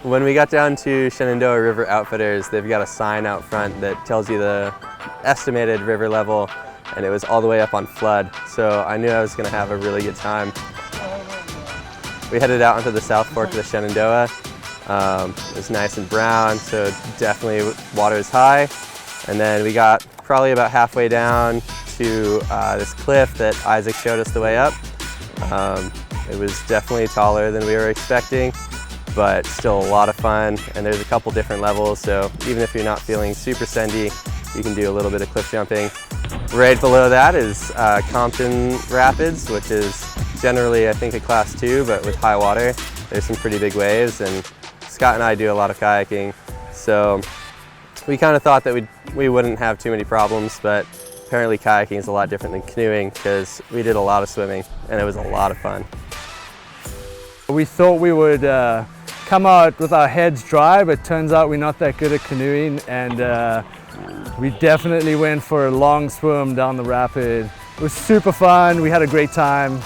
When we got down to Shenandoah River Outfitters, they've got a sign out front that tells you the estimated river level, and it was all the way up on flood, so I knew I was going to have a really good time. We headed out onto the South Fork of the Shenandoah. It was nice and brown, so definitely water is high. And then we got probably about halfway down to this cliff that Isaac showed us the way up. It was definitely taller than we were expecting, but still a lot of fun. And there's a couple different levels, so even if you're not feeling super sendy, you can do a little bit of cliff jumping. Right below that is Compton Rapids, which is generally, I think, a class 2, but with high water. There's some pretty big waves, and Scott and I do a lot of kayaking, so we kind of thought that we wouldn't have too many problems, but apparently kayaking is a lot different than canoeing because we did a lot of swimming, and it was a lot of fun. We thought we would come out with our heads dry, but turns out we're not that good at canoeing, and we definitely went for a long swim down the rapid. It was super fun. We had a great time.